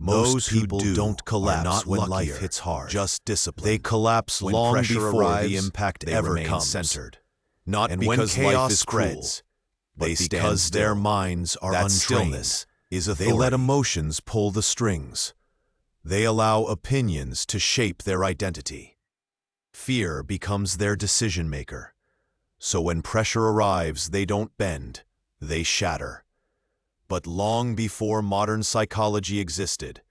Most people don't collapse not when luckier, life hits hard, just discipline. They collapse When long pressure before arrives, the impact they ever remain comes. centered. Not And because when chaos life is spreads, cruel, they but stand because still. their minds are That untrained. stillness is authority. They let emotions pull the strings. They allow opinions to shape their identity. Fear becomes their decision maker. So when pressure arrives, they don't bend, they shatter. But long before modern psychology existed,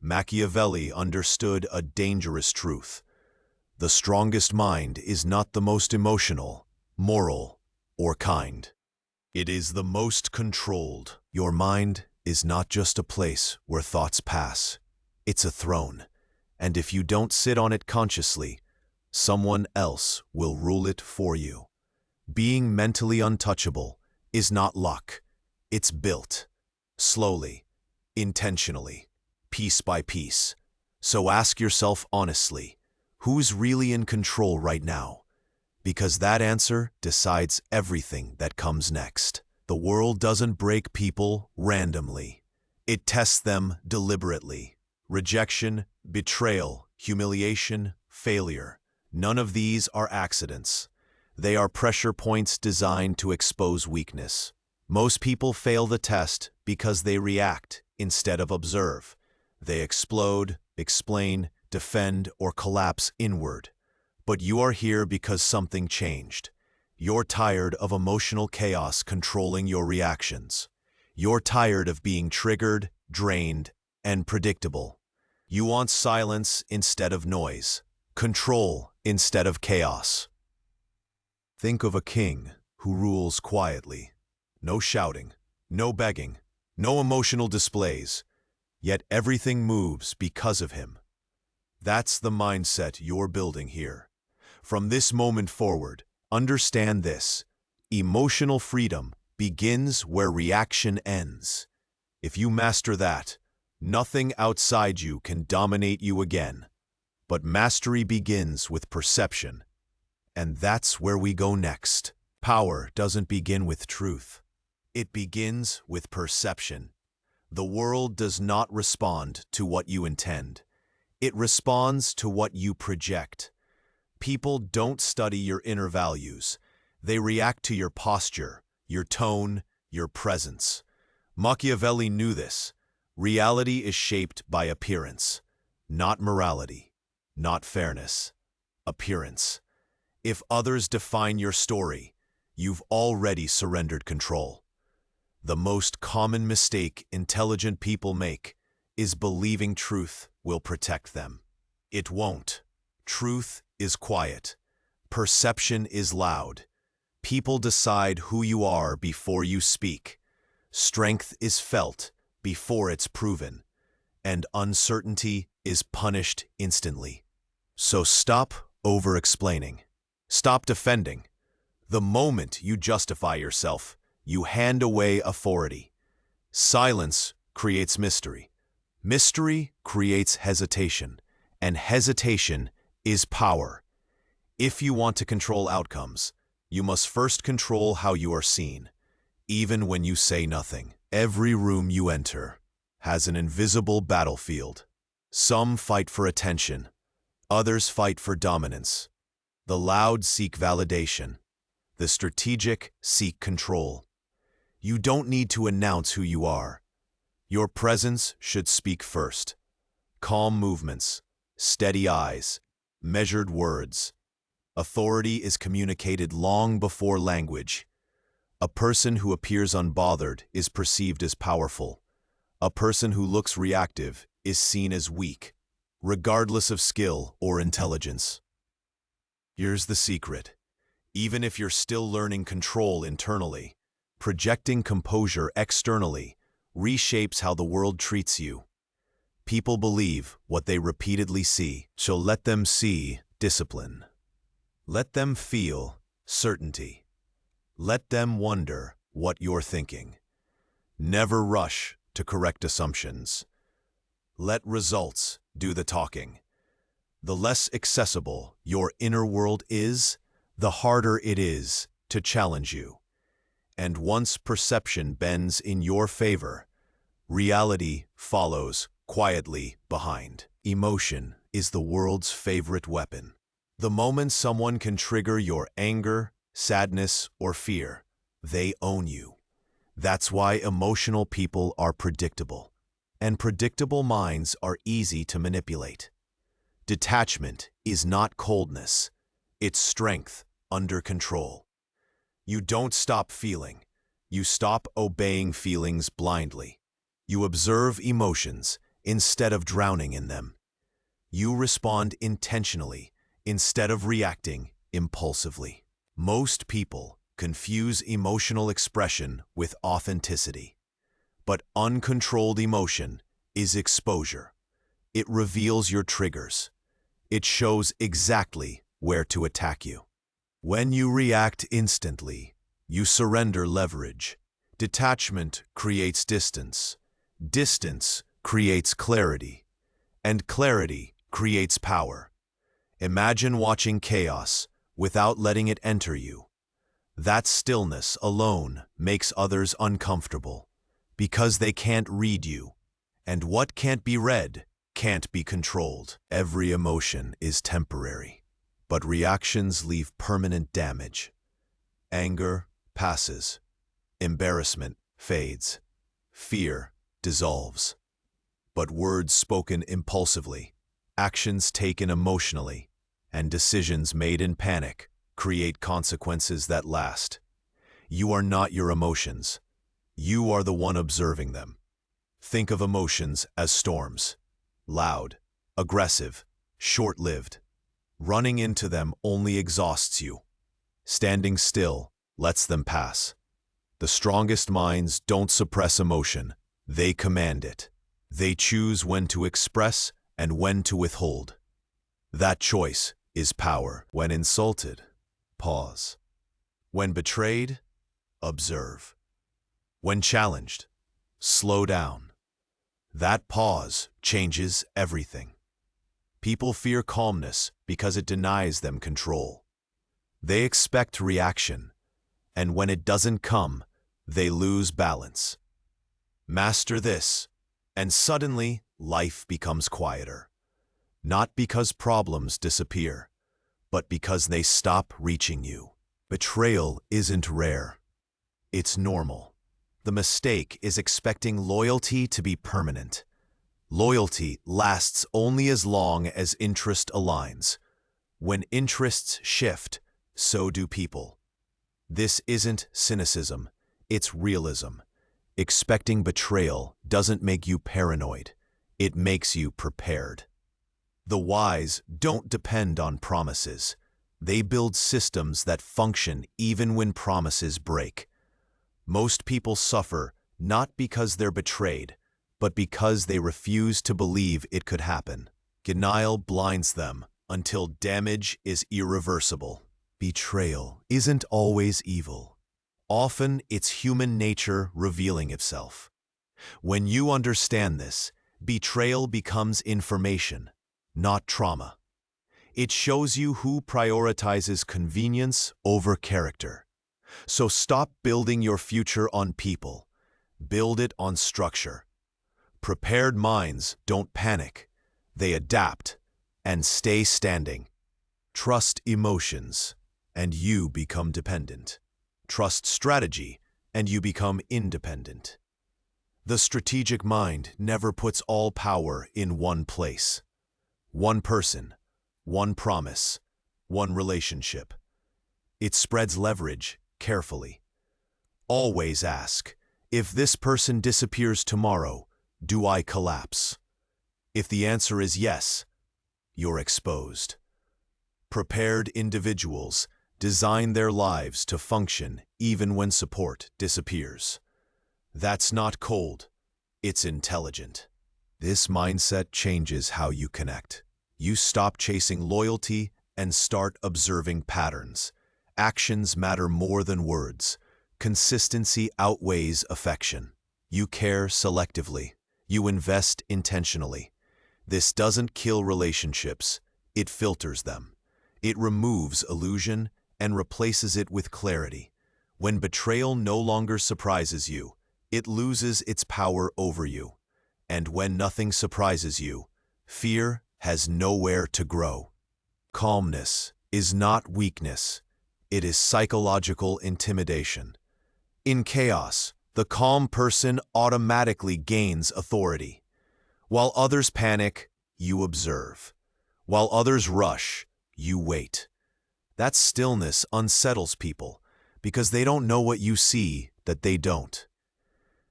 Machiavelli understood a dangerous truth. The strongest mind is not the most emotional, moral, or kind. It is the most controlled. Your mind is not just a place where thoughts pass. It's a throne, and if you don't sit on it consciously, someone else will rule it for you. Being mentally untouchable is not luck. It's built. Slowly, intentionally, piece by piece. So ask yourself honestly, who's really in control right now? Because that answer decides everything that comes next. The world doesn't break people randomly. It tests them deliberately. Rejection, betrayal, humiliation, failure. None of these are accidents. They are pressure points designed to expose weakness. Most people fail the test because they react instead of observe. They explode, explain, defend, or collapse inward. But you are here because something changed. You're tired of emotional chaos controlling your reactions. You're tired of being triggered, drained, and predictable. You want silence instead of noise, control instead of chaos. Think of a king who rules quietly. No shouting, no begging, no emotional displays, yet everything moves because of him. That's the mindset you're building here. From this moment forward, understand this: emotional freedom begins where reaction ends. If you master that, nothing outside you can dominate you again. But mastery begins with perception. And that's where we go next. Power doesn't begin with truth. It begins with perception. The world does not respond to what you intend. It responds to what you project. People don't study your inner values. They react to your posture, your tone, your presence. Machiavelli knew this. Reality is shaped by appearance, not morality, not fairness. Appearance. If others define your story, you've already surrendered control. The most common mistake intelligent people make is believing truth will protect them. It won't. Truth is quiet. Perception is loud. People decide who you are before you speak. Strength is felt before it's proven, and uncertainty is punished instantly. So stop over-explaining. Stop defending. The moment you justify yourself, you hand away authority. Silence creates mystery. Mystery creates hesitation, and hesitation is power. If you want to control outcomes, you must first control how you are seen. Even when you say nothing, every room you enter has an invisible battlefield. Some fight for attention, others fight for dominance. The loud seek validation. The strategic seek control. You don't need to announce who you are. Your presence should speak first. Calm movements, steady eyes, measured words. Authority is communicated long before language. A person who appears unbothered is perceived as powerful. A person who looks reactive is seen as weak, regardless of skill or intelligence. Here's the secret. Even if you're still learning control internally, projecting composure externally reshapes how the world treats you. People believe what they repeatedly see, so let them see discipline. Let them feel certainty. Let them wonder what you're thinking. Never rush to correct assumptions. Let results do the talking. The less accessible your inner world is, the harder it is to challenge you. And once perception bends in your favor, reality follows quietly behind. Emotion is the world's favorite weapon. The moment someone can trigger your anger, sadness, or fear, they own you. That's why emotional people are predictable, and predictable minds are easy to manipulate. Detachment is not coldness, it's strength under control. You don't stop feeling, you stop obeying feelings blindly. You observe emotions instead of drowning in them. You respond intentionally instead of reacting impulsively. Most people confuse emotional expression with authenticity. But uncontrolled emotion is exposure. It reveals your triggers. It shows exactly where to attack you. When you react instantly, you surrender leverage. Detachment creates distance. Distance creates clarity. And clarity creates power. Imagine watching chaos without letting it enter you. That stillness alone makes others uncomfortable because they can't read you. And what can't be read can't be controlled. Every emotion is temporary, but reactions leave permanent damage. Anger passes. Embarrassment fades. Fear dissolves. But words spoken impulsively, actions taken emotionally, and decisions made in panic create consequences that last. You are not your emotions. You are the one observing them. Think of emotions as storms. Loud, aggressive, short-lived. Running into them only exhausts you. Standing still lets them pass. The strongest minds don't suppress emotion. They command it. They choose when to express and when to withhold. That choice is power. When insulted, pause. When betrayed, observe. When challenged, slow down. That pause changes everything. People fear calmness because it denies them control. They expect reaction, and when it doesn't come, they lose balance. Master this, and suddenly life becomes quieter. Not because problems disappear, but because they stop reaching you. Betrayal isn't rare. It's normal. The mistake is expecting loyalty to be permanent. Loyalty lasts only as long as interest aligns. When interests shift, so do people. This isn't cynicism, it's realism. Expecting betrayal doesn't make you paranoid. It makes you prepared. The wise don't depend on promises. They build systems that function even when promises break. Most people suffer not because they're betrayed, but because they refuse to believe it could happen. Denial blinds them until damage is irreversible. Betrayal isn't always evil. Often it's human nature revealing itself. When you understand this, betrayal becomes information, not trauma. It shows you who prioritizes convenience over character. So stop building your future on people. Build it on structure. Prepared minds don't panic. They adapt and stay standing. Trust emotions, and you become dependent. Trust strategy, and you become independent. The strategic mind never puts all power in one place. One person, one promise, one relationship. It spreads leverage carefully. Always ask, if this person disappears tomorrow, do I collapse? If the answer is yes, you're exposed. Prepared individuals design their lives to function even when support disappears. That's not cold, it's intelligent. This mindset changes how you connect. You stop chasing loyalty and start observing patterns. Actions matter more than words. Consistency outweighs affection. You care selectively. You invest intentionally. This doesn't kill relationships, it filters them. It removes illusion and replaces it with clarity. When betrayal no longer surprises you, it loses its power over you. And when nothing surprises you, fear has nowhere to grow. Calmness is not weakness. It is psychological intimidation. In chaos, the calm person automatically gains authority. While others panic, you observe. While others rush, you wait. That stillness unsettles people because they don't know what you see that they don't.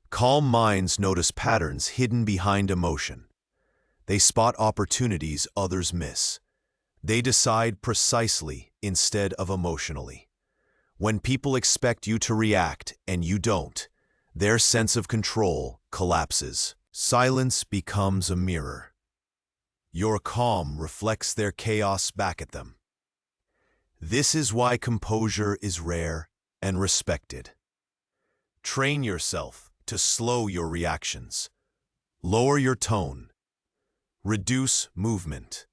Calm minds notice patterns hidden behind emotion. They spot opportunities others miss. They decide precisely instead of emotionally. When people expect you to react and you don't, their sense of control collapses. Silence becomes a mirror. Your calm reflects their chaos back at them. This is why composure is rare and respected. Train yourself to slow your reactions. Lower your tone. Reduce movement.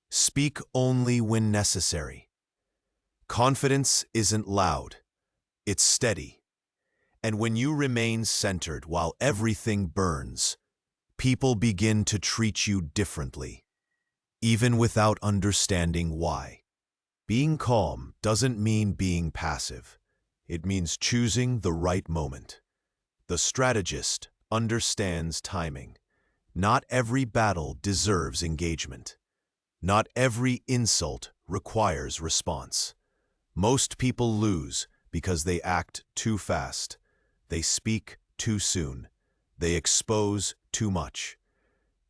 Speak only when necessary. Confidence isn't loud. It's steady. And when you remain centered while everything burns, people begin to treat you differently, even without understanding why. Being calm doesn't mean being passive. It means choosing the right moment. The strategist understands timing. Not every battle deserves engagement. Not every insult requires response. Most people lose because they act too fast. They speak too soon. They expose too much.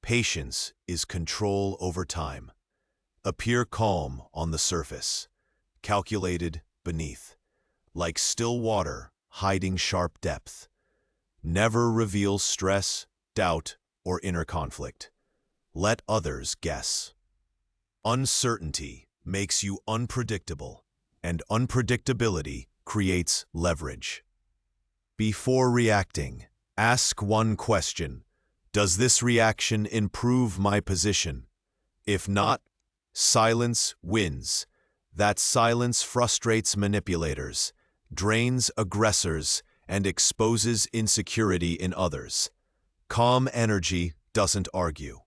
Patience is control over time. Appear calm on the surface, calculated beneath, like still water hiding sharp depth. Never reveal stress, doubt, or inner conflict. Let others guess. Uncertainty makes you unpredictable, and unpredictability creates leverage. Before reacting, ask one question. Does this reaction improve my position? If not, silence wins. That silence frustrates manipulators, drains aggressors, and exposes insecurity in others. Calm energy doesn't argue.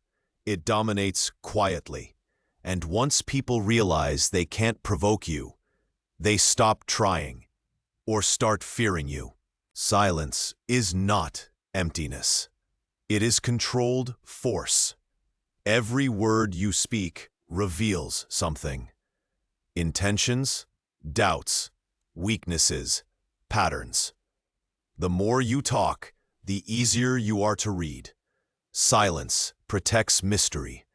It dominates quietly. And once people realize they can't provoke you, they stop trying or start fearing you. Silence is not emptiness. It is controlled force. Every word you speak reveals something. Intentions, doubts, weaknesses, patterns. The more you talk, the easier you are to read. Silence protects mystery,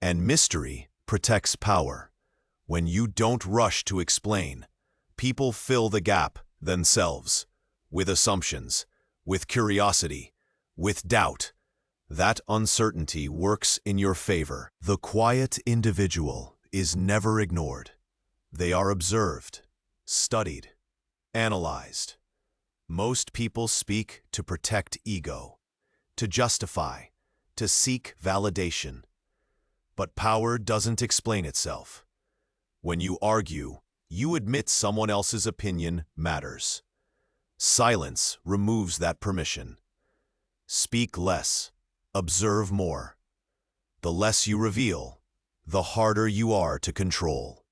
and mystery protects power. When you don't rush to explain, people fill the gap themselves, with assumptions, with curiosity, with doubt. That uncertainty works in your favor. The quiet individual is never ignored. They are observed, studied, analyzed. Most people speak to protect ego, to justify, to seek validation. But power doesn't explain itself. When you argue, you admit someone else's opinion matters. Silence removes that permission. Speak less, observe more. The less you reveal, the harder you are to control.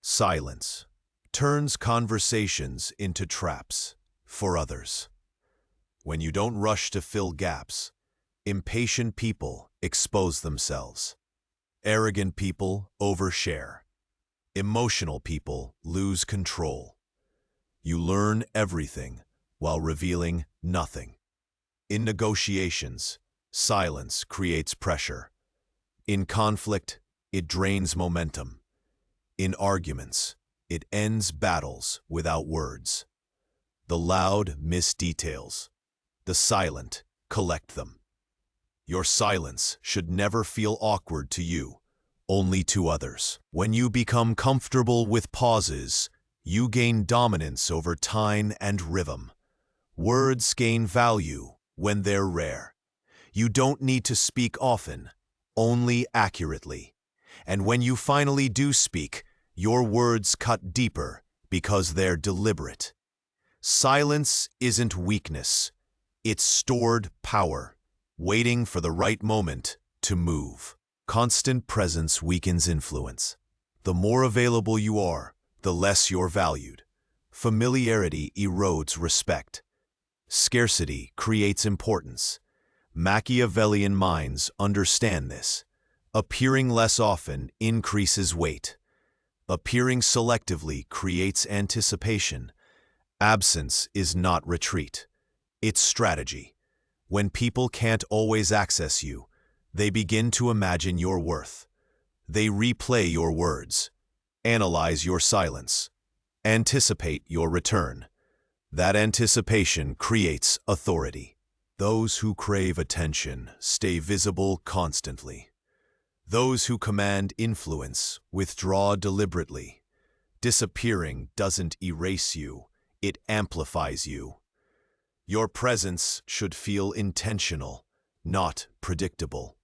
Silence turns conversations into traps for others. When you don't rush to fill gaps, impatient people expose themselves. Arrogant people overshare. Emotional people lose control. You learn everything while revealing nothing. In negotiations, silence creates pressure. In conflict, it drains momentum. In arguments, it ends battles without words. The loud miss details. The silent collect them. Your silence should never feel awkward to you, only to others. When you become comfortable with pauses, you gain dominance over time and rhythm. Words gain value when they're rare. You don't need to speak often, only accurately. And when you finally do speak, your words cut deeper because they're deliberate. Silence isn't weakness, it's stored power. waiting for the right moment to move. Constant presence weakens influence. The more available you are, the less you're valued. Familiarity erodes respect. Scarcity creates importance. Machiavellian minds understand this. Appearing less often increases weight. Appearing selectively creates anticipation. Absence is not retreat. It's strategy. When people can't always access you, they begin to imagine your worth. They replay your words, analyze your silence, anticipate your return. That anticipation creates authority. Those who crave attention stay visible constantly. Those who command influence withdraw deliberately. Disappearing doesn't erase you, it amplifies you. Your presence should feel intentional, not predictable.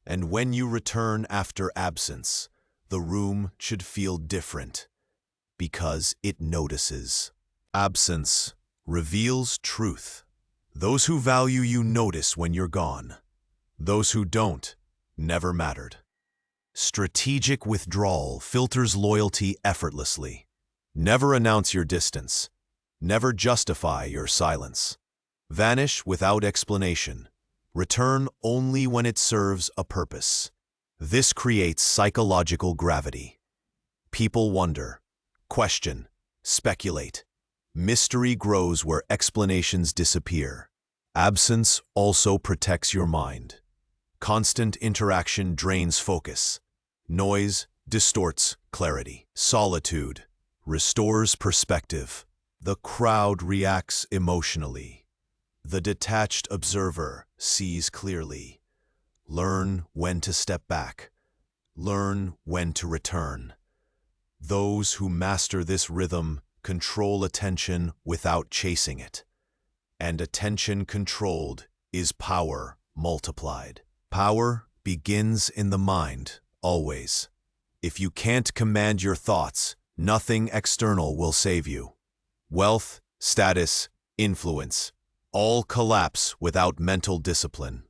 And when you return after absence, the room should feel different, because it notices. Absence reveals truth. Those who value you notice when you're gone. Those who don't never mattered. Strategic withdrawal filters loyalty effortlessly. Never announce your distance. Never justify your silence. Vanish without explanation. Return only when it serves a purpose. This creates psychological gravity. People wonder, question, speculate. Mystery grows where explanations disappear. Absence also protects your mind. Constant interaction drains focus. Noise distorts clarity. Solitude restores perspective. The crowd reacts emotionally. The detached observer sees clearly. Learn when to step back. Learn when to return. Those who master this rhythm control attention without chasing it. And attention controlled is power multiplied. Power begins in the mind, always. If you can't command your thoughts, nothing external will save you. Wealth, status, influence, all collapse without mental discipline.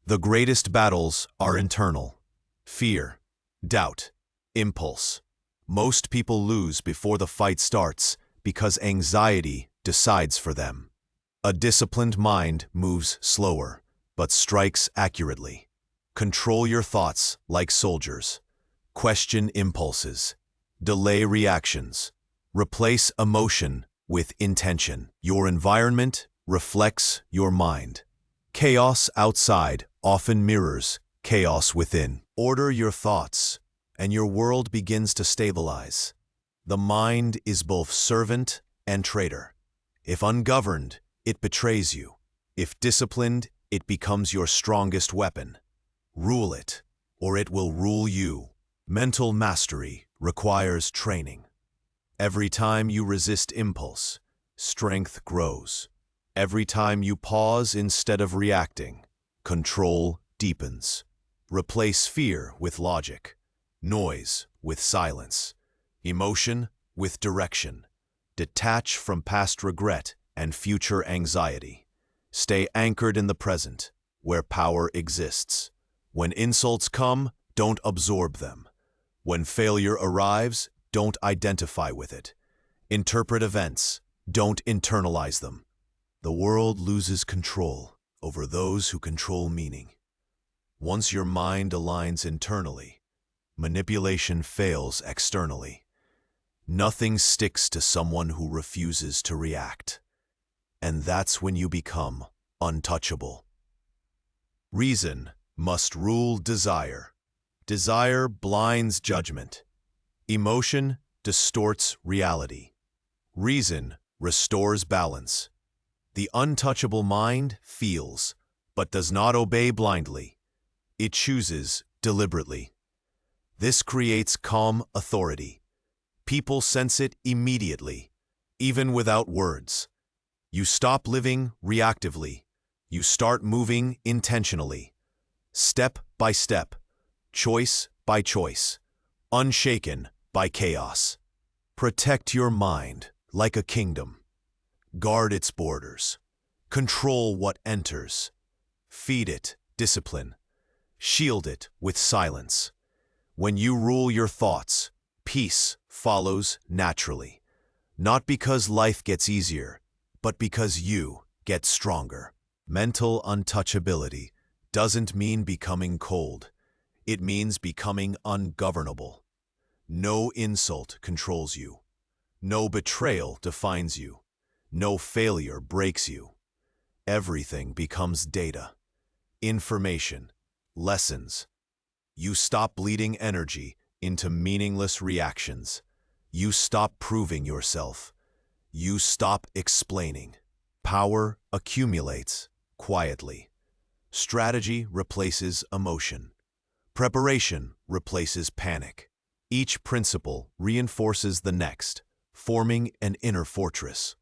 The greatest battles are internal. Fear, doubt, impulse. Most people lose before the fight starts because anxiety decides for them. A disciplined mind moves slower, but strikes accurately. Control your thoughts like soldiers. Question impulses. Delay reactions. Replace emotion with intention. Your environment reflects your mind. Chaos outside often mirrors chaos within. Order your thoughts, and your world begins to stabilize. The mind is both servant and traitor. If ungoverned, it betrays you. If disciplined, it becomes your strongest weapon. Rule it, or it will rule you. Mental mastery requires training. Every time you resist impulse, strength grows. Every time you pause instead of reacting, control deepens. Replace fear with logic, noise with silence, emotion with direction. Detach from past regret and future anxiety. Stay anchored in the present, where power exists. When insults come, don't absorb them. When failure arrives, don't identify with it. Interpret events, don't internalize them. The world loses control over those who control meaning. Once your mind aligns internally, manipulation fails externally. Nothing sticks to someone who refuses to react. And that's when you become untouchable. Reason must rule desire. Desire blinds judgment. Emotion distorts reality. Reason restores balance. The untouchable mind feels, but does not obey blindly. It chooses deliberately. This creates calm authority. People sense it immediately, even without words. You stop living reactively. You start moving intentionally. Step by step, choice by choice, unshaken by chaos. Protect your mind like a kingdom. Guard its borders. Control what enters. Feed it discipline. Shield it with silence. When you rule your thoughts, peace follows naturally. Not because life gets easier, but because you get stronger. Mental untouchability doesn't mean becoming cold. It means becoming ungovernable. No insult controls you. No betrayal defines you. No failure breaks you. Everything becomes data, information, lessons. You stop bleeding energy into meaningless reactions. You stop proving yourself. You stop explaining. Power accumulates quietly. Strategy replaces emotion. Preparation replaces panic. Each principle reinforces the next, forming an inner fortress.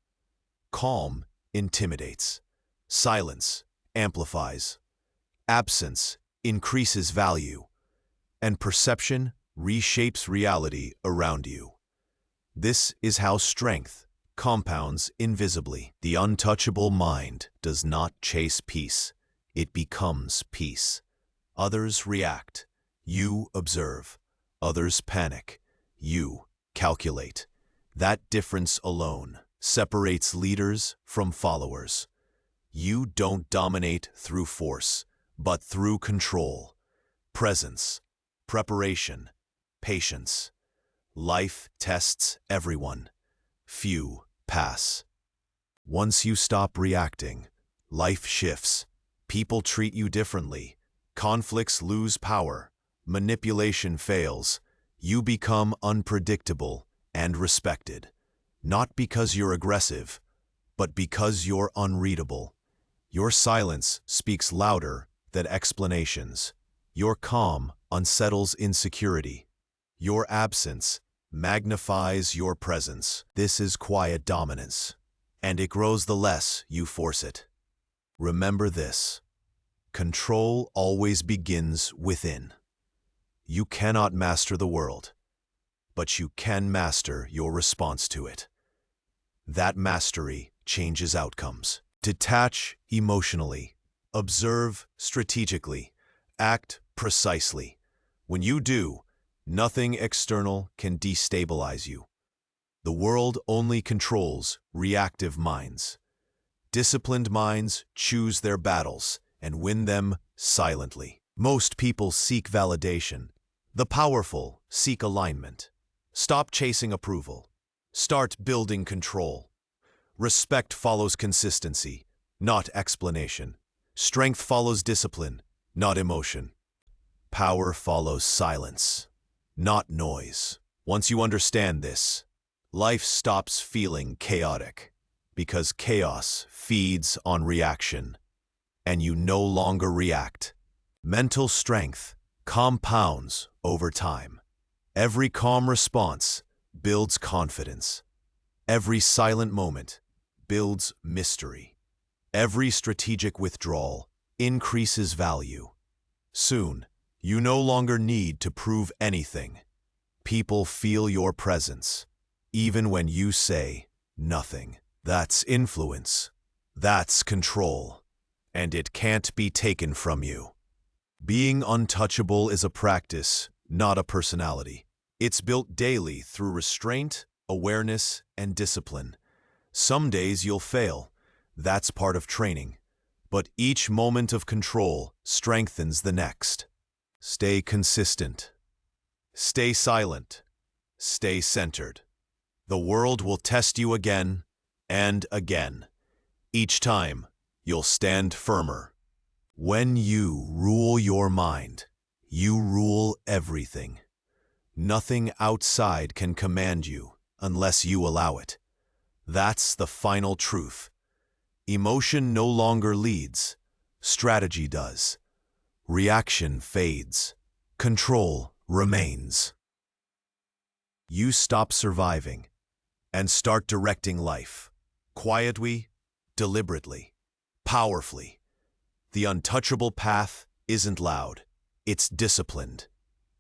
Calm intimidates. Silence amplifies. Absence increases value. And perception reshapes reality around you. This is how strength compounds invisibly. The untouchable mind does not chase peace. It becomes peace. Others react. You observe. Others panic. You calculate. That difference alone separates leaders from followers. You don't dominate through force, but through control, presence, preparation, patience. Life tests everyone. Few pass. Once you stop reacting, life shifts. People treat you differently. Conflicts lose power. Manipulation fails. You become unpredictable and respected. Not because you're aggressive, but because you're unreadable. Your silence speaks louder than explanations. Your calm unsettles insecurity. Your absence magnifies your presence. This is quiet dominance, and it grows the less you force it. Remember this: control always begins within. You cannot master the world, but you can master your response to it. That mastery changes outcomes. Detach emotionally. Observe strategically. Act precisely. When you do, nothing external can destabilize you. The world only controls reactive minds. Disciplined minds choose their battles and win them silently. Most people seek validation. The powerful seek alignment. Stop chasing approval. Start building control. Respect follows consistency, not explanation. Strength follows discipline, not emotion. Power follows silence, not noise. Once you understand this, life stops feeling chaotic, because chaos feeds on reaction, and you no longer react. Mental strength compounds over time. Every calm response builds confidence. Every silent moment builds mystery. Every strategic withdrawal increases value. Soon, you no longer need to prove anything. People feel your presence, even when you say nothing. That's influence. That's control. And it can't be taken from you. Being untouchable is a practice, not a personality. It's built daily through restraint, awareness, and discipline. Some days you'll fail. That's part of training. But each moment of control strengthens the next. Stay consistent. Stay silent. Stay centered. The world will test you again and again. Each time, you'll stand firmer. When you rule your mind, you rule everything. Nothing outside can command you unless you allow it. That's the final truth. Emotion no longer leads. Strategy does. Reaction fades. Control remains. You stop surviving and start directing life. Quietly, deliberately, powerfully. The untouchable path isn't loud. It's disciplined.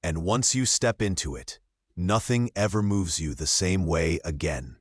And once you step into it, nothing ever moves you the same way again.